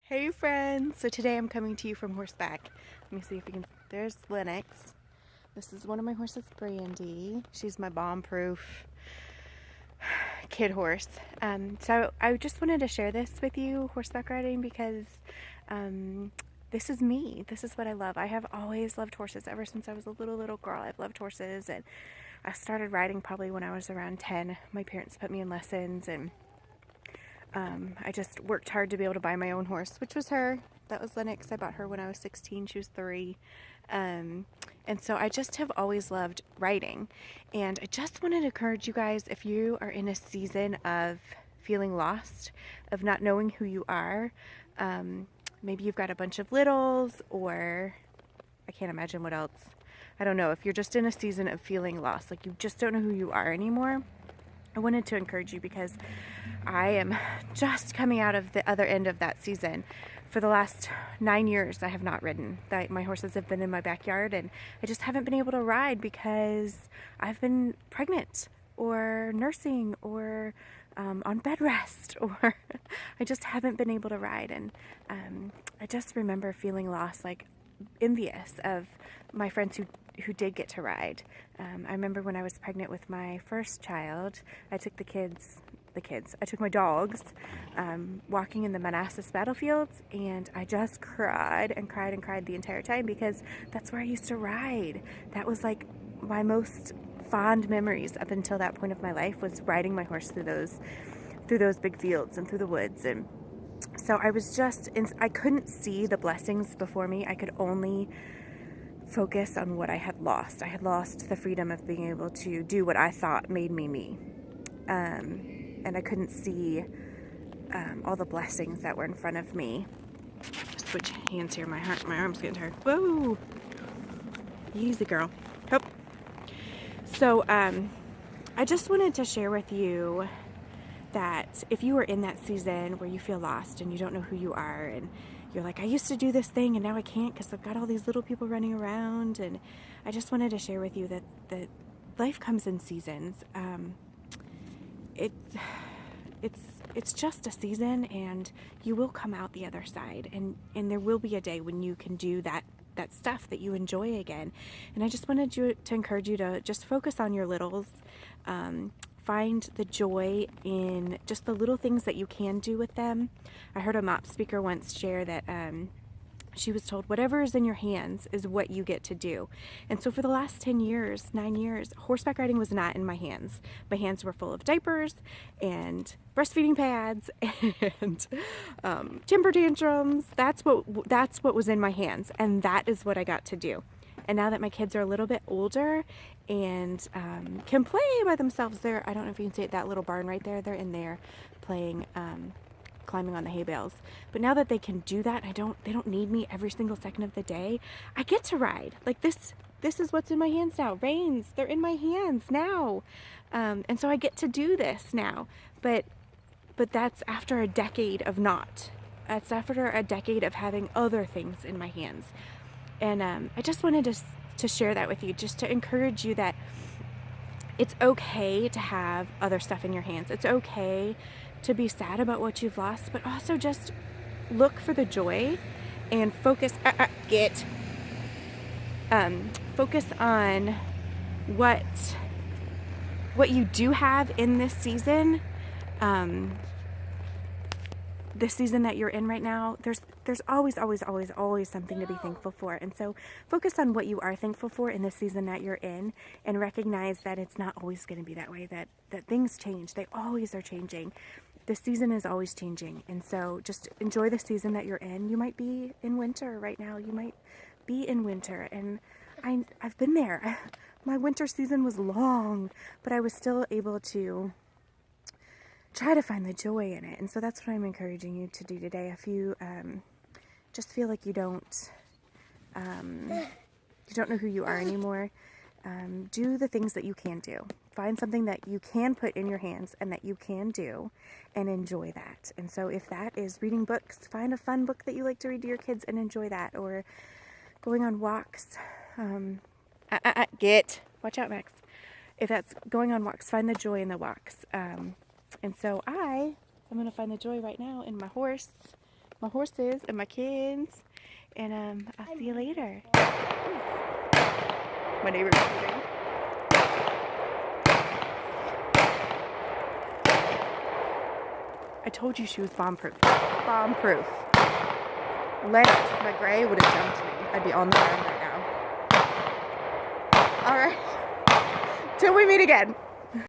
Hey friends! So today I'm coming to you from horseback. Let me see if you can. There's Lennox. This is one of my horses, Brandy. She's my bomb-proof kid horse. So I just wanted to share this with you, horseback riding, because this is me. This is what I love. I have always loved horses ever since I was a little girl. I've loved horses, and I started riding probably when I was around 10. My parents put me in lessons, and I just worked hard to be able to buy my own horse, which was her. That was Lennox. I bought her when I was 16. She was 3. And so I just have always loved riding. And I just wanted to encourage you guys, if you are in a season of feeling lost, of not knowing who you are, maybe you've got a bunch of littles, or I can't imagine what else. I don't know. If you're just in a season of feeling lost, like you just don't know who you are anymore, I wanted to encourage you because I am just coming out of the other end of that season. For the last 9 years, I have not ridden. My horses have been in my backyard, and I just haven't been able to ride because I've been pregnant or nursing or on bed rest, or I just haven't been able to ride. And I just remember feeling lost, like envious of my friends who did get to ride. I remember when I was pregnant with my first child, I took I took my dogs walking in the Manassas battlefields, and I just cried and cried and cried the entire time because that's where I used to ride. That was like my most fond memories up until that point of my life, was riding my horse through those big fields and through the woods. And so I couldn't see the blessings before me. I could only focus on what I had lost. I had lost the freedom of being able to do what I thought made me me. And I couldn't see all the blessings that were in front of me. Switch hands here. My arm's getting tired. Whoa! Easy, girl. Oh. So I just wanted to share with you that if you are in that season where you feel lost and you don't know who you are, and you're like, I used to do this thing and now I can't because I've got all these little people running around, and I just wanted to share with you that life comes in seasons. It's just a season, and you will come out the other side, and there will be a day when you can do that stuff that you enjoy again. And I just wanted to encourage you to just focus on your littles. Find the joy in just the little things that you can do with them. I heard a MOP speaker once share that she was told, whatever is in your hands is what you get to do. And so for the last 9 years, horseback riding was not in my hands. My hands were full of diapers and breastfeeding pads and temper tantrums. That's what was in my hands, and that is what I got to do. And now that my kids are a little bit older and can play by themselves, I don't know if you can see it, that little barn right there, they're in there playing, climbing on the hay bales. But now that they can do that, they don't need me every single second of the day, I get to ride. Like this is what's in my hands now. Reins, they're in my hands now. And so I get to do this now. But that's after a decade of not. That's after a decade of having other things in my hands. And I just wanted to share that with you, just to encourage you that it's okay to have other stuff in your hands. It's okay to be sad about what you've lost, but also just look for the joy and focus. Focus on what you do have in this season. The season that you're in right now, there's always something to be thankful for. And so focus on what you are thankful for in the season that you're in, and recognize that it's not always going to be that way, that things change. They always are changing. The season is always changing. And so just enjoy the season that you're in. You might be in winter right now. You might be in winter. And I've been there. My winter season was long, but I was still able to try to find the joy in it. And so that's what I'm encouraging you to do today. If you just feel like you don't know who you are anymore, do the things that you can do. Find something that you can put in your hands and that you can do, and enjoy that. And so if that is reading books, find a fun book that you like to read to your kids and enjoy that. Or going on walks. Watch out, Max. If that's going on walks, find the joy in the walks. And so I'm going to find the joy right now in my horse my horses and my kids. And I'll see you later. My neighbor's shooting. I told you she was bomb-proof. Bomb-proof. Lennox, my gray, would have jumped me. I'd be on the ground right now. Alright. Till we meet again.